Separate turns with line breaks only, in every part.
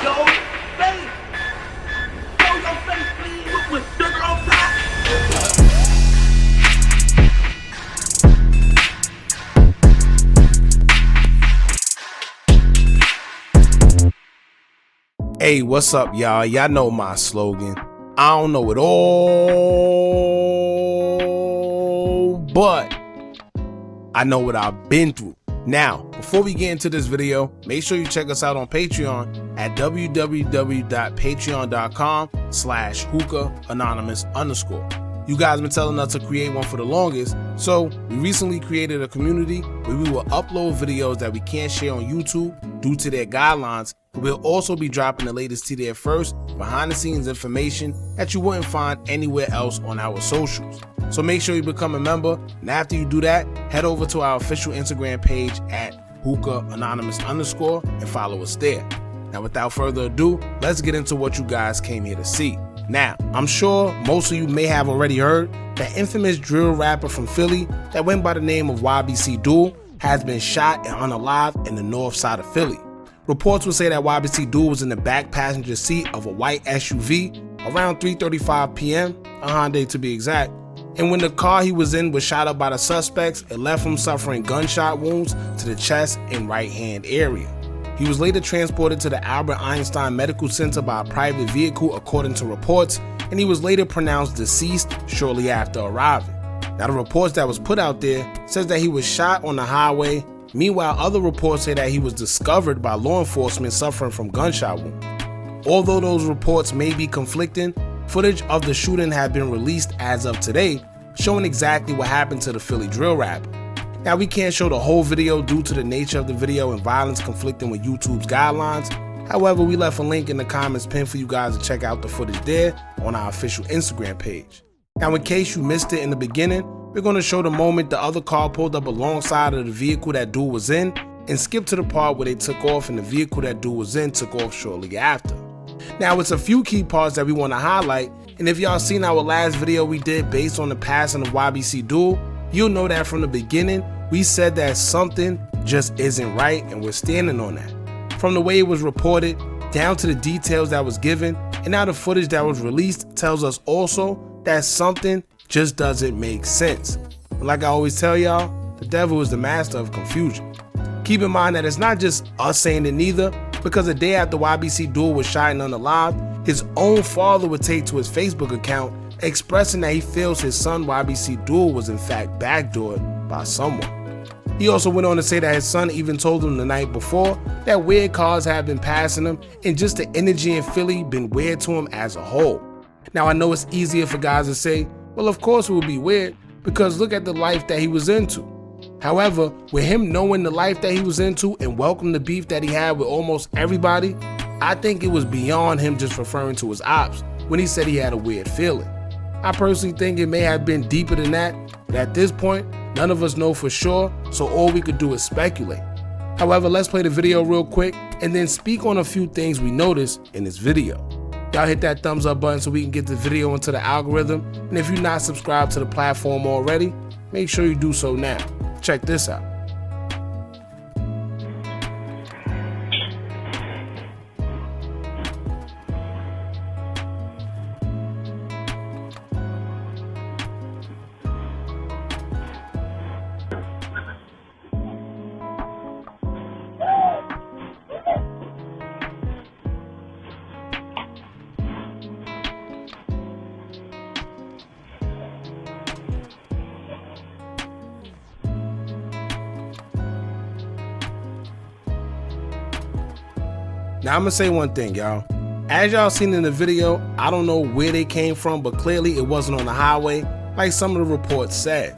Yo, face. Show your face, please. With sugar on top.
Hey, what's up, y'all? Y'all know my slogan. I don't know it all, but I know what I've been through. Now, before we get into this video, make sure you check us out on Patreon at www.patreon.com/Hookah Anonymous _. You guys been telling us to create one for the longest, so we recently created a community where we will upload videos that we can't share on YouTube due to their guidelines. We'll also be dropping the latest to there first, behind the scenes information that you wouldn't find anywhere else on our socials. So make sure you become a member, and after you do that, head over to our official Instagram page at Hookah Anonymous _ and follow us there. Now without further ado, let's get into what you guys came here to see. Now, I'm sure most of you may have already heard that infamous drill rapper from Philly that went by the name of YBC Dul has been shot and unalived in the north side of Philly. Reports would say that YBC Dul was in the back passenger seat of a white SUV around 3:35 p.m., a Hyundai to be exact, and when the car he was in was shot up by the suspects, it left him suffering gunshot wounds to the chest and right hand area. He was later transported to the Albert Einstein Medical Center by a private vehicle according to reports, and he was later pronounced deceased shortly after arriving. Now the reports that was put out there says that he was shot on the highway. Meanwhile, other reports say that he was discovered by law enforcement suffering from gunshot wounds. Although those reports may be conflicting, footage of the shooting had been released as of today, showing exactly what happened to the Philly drill rapper. Now we can't show the whole video due to the nature of the video and violence conflicting with YouTube's guidelines. However, we left a link in the comments pinned for you guys to check out the footage there on our official Instagram page. Now in case you missed it in the beginning, we're going to show the moment the other car pulled up alongside of the vehicle that Dul was in and skip to the part where they took off and the vehicle that Dul was in took off shortly after. Now it's a few key parts that we want to highlight, and if y'all seen our last video we did based on the passing of YBC Dul, you'll know that from the beginning we said that something just isn't right, and we're standing on that. From the way it was reported, down to the details that was given, and now the footage that was released tells us also that something just doesn't make sense. But like I always tell y'all, the devil is the master of confusion. Keep in mind that it's not just us saying it neither, because a day after YBC Dul was shot and unalived, his own father would take to his Facebook account expressing that he feels his son YBC Dul was in fact backdoored by someone. He also went on to say that his son even told him the night before that weird cars had been passing him and just the energy in Philly been weird to him as a whole. Now I know it's easier for guys to say, well of course it would be weird because look at the life that he was into. However, with him knowing the life that he was into and welcome the beef that he had with almost everybody, I think it was beyond him just referring to his ops when he said he had a weird feeling. I personally think it may have been deeper than that, but at this point, none of us know for sure, so all we could do is speculate. However, let's play the video real quick and then speak on a few things we noticed in this video. Y'all hit that thumbs up button so we can get the video into the algorithm, and if you're not subscribed to the platform already, make sure you do so now. Check this out. Now I'm gonna say one thing, y'all. As y'all seen in the video, I don't know where they came from, but clearly it wasn't on the highway like some of the reports said.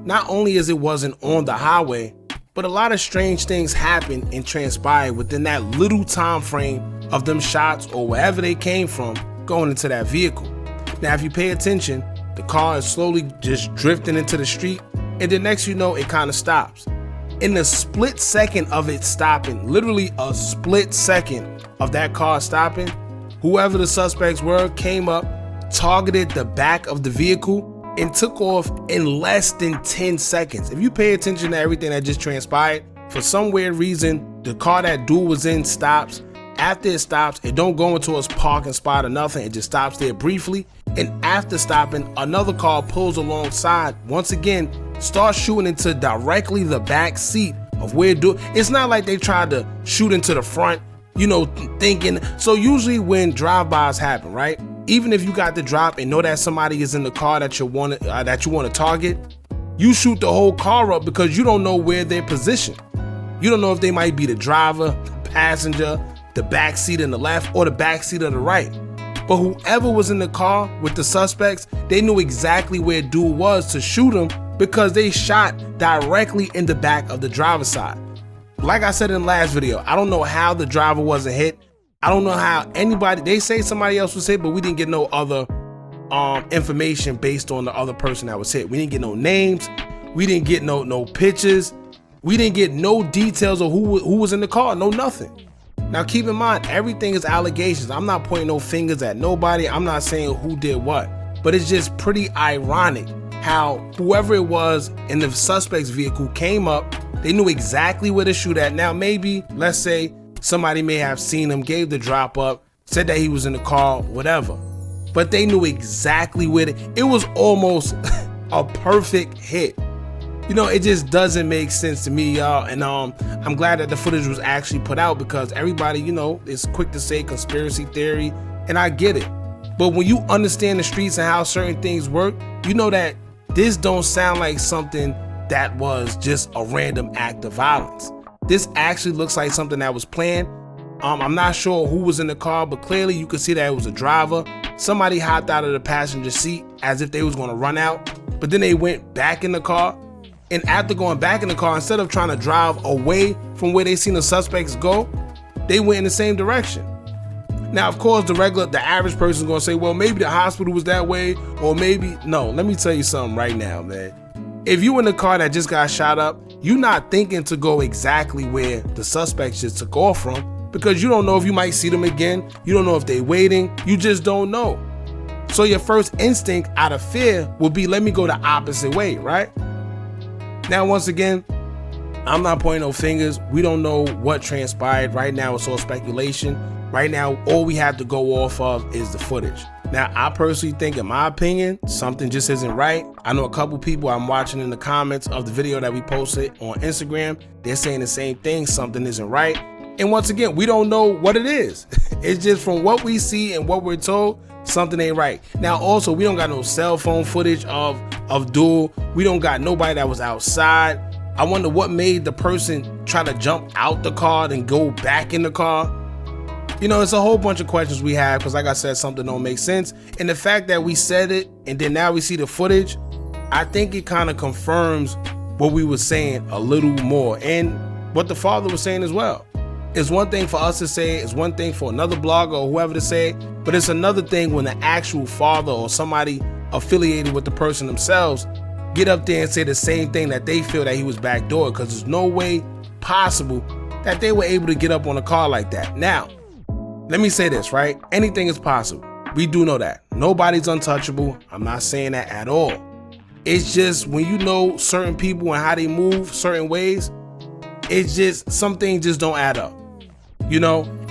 Not only is it wasn't on the highway, but a lot of strange things happened and transpired within that little time frame of them shots or wherever they came from going into that vehicle. Now if you pay attention, the car is slowly just drifting into the street, and the next you know it kind of stops. In the split second of it stopping, literally a split second of that car stopping, whoever the suspects were came up, targeted the back of the vehicle, and took off in less than 10 seconds. If you pay attention to everything that just transpired, for some weird reason, the car that Dul was in stops, After it stops, it don't go into its parking spot or nothing. It just stops there briefly. And after stopping, another car pulls alongside. Once again, starts shooting into directly the back seat of where it's not like they tried to shoot into the front, thinking. So usually when drive-bys happen, right? Even if you got the drop and know that somebody is in the car that you want to target, you shoot the whole car up because you don't know where they're positioned. You don't know if they might be the driver, the passenger, the back seat in the left, or the back seat of the right. But whoever was in the car with the suspects, they knew exactly where dude was to shoot him because they shot directly in the back of the driver's side. Like I said in the last video, I don't know how the driver wasn't hit. I don't know how they say somebody else was hit, but we didn't get no other information based on the other person that was hit. We didn't get no names. We didn't get no pictures. We didn't get no details of who was in the car, no nothing. Now keep in mind, everything is allegations. I'm not pointing no fingers at nobody. I'm not saying who did what, but it's just pretty ironic how whoever it was in the suspect's vehicle came up. They knew exactly where to shoot at. Now maybe, let's say somebody may have seen him, gave the drop up, said that he was in the car, whatever. But they knew exactly where it was almost a perfect hit. It just doesn't make sense to me, y'all. And I'm glad that the footage was actually put out because everybody, is quick to say conspiracy theory, and I get it. But when you understand the streets and how certain things work, you know that this don't sound like something that was just a random act of violence. This actually looks like something that was planned. I'm not sure who was in the car, but clearly you could see that it was a driver. Somebody hopped out of the passenger seat as if they was going to run out, but then they went back in the car. And after going back in the car, instead of trying to drive away from where they seen the suspects go, they went in the same direction. Now, of course, the average person is going to say, well, maybe the hospital was that way, or maybe, no, let me tell you something right now, man. If you in the car that just got shot up, you're not thinking to go exactly where the suspects just took off from because you don't know if you might see them again. You don't know if they're waiting. You just don't know. So your first instinct out of fear will be, let me go the opposite way, right? Now, once again, I'm not pointing no fingers. We don't know what transpired. Right now, it's all speculation. Right now, all we have to go off of is the footage. Now, I personally think, in my opinion, something just isn't right. I know a couple people I'm watching in the comments of the video that we posted on Instagram. They're saying the same thing. Something isn't right. And once again, we don't know what it is. It's just from what we see and what we're told, something ain't right. Now, also, we don't got no cell phone footage of Dul. We don't got nobody that was outside. I wonder what made the person try to jump out the car and go back in the car. It's a whole bunch of questions we have because, like I said, something don't make sense. And the fact that we said it and then now we see the footage, I think it kind of confirms what we were saying a little more and what the father was saying as well. It's one thing for us to say it, it's one thing for another blogger or whoever to say it, but it's another thing when the actual father or somebody affiliated with the person themselves get up there and say the same thing that they feel that he was backdoor, because there's no way possible that they were able to get up on a car like that. Now, let me say this, right? Anything is possible. We do know that. Nobody's untouchable. I'm not saying that at all. It's just when you know certain people and how they move certain ways, it's just some things just don't add up,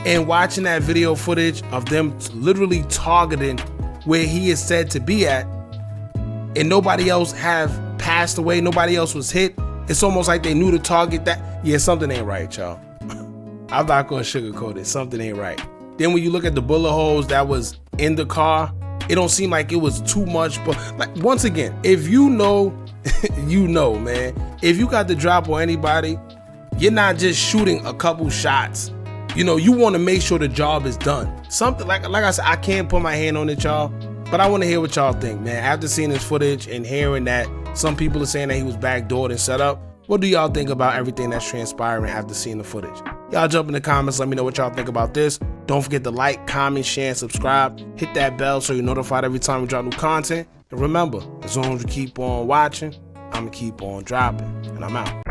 And watching that video footage of them literally targeting where he is said to be at, and nobody else have passed away, nobody else was hit, it's almost like they knew to target that. Yeah, something ain't right, y'all. I'm not gonna sugarcoat it. Something ain't right. Then when you look at the bullet holes that was in the car, it don't seem like it was too much. But like, once again, if you know, man. If you got the drop on anybody, you're not just shooting a couple shots. You want to make sure the job is done. Something like I said, I can't put my hand on it, y'all, but I want to hear what y'all think, man. After seeing this footage and hearing that some people are saying that he was backdoored and set up, what do y'all think about everything that's transpiring after seeing the footage? Y'all jump in the comments, let me know what y'all think about this. Don't forget to like, comment, share, and subscribe. Hit that bell so you're notified every time we drop new content. And remember, as long as you keep on watching, I'm gonna keep on dropping. And I'm out.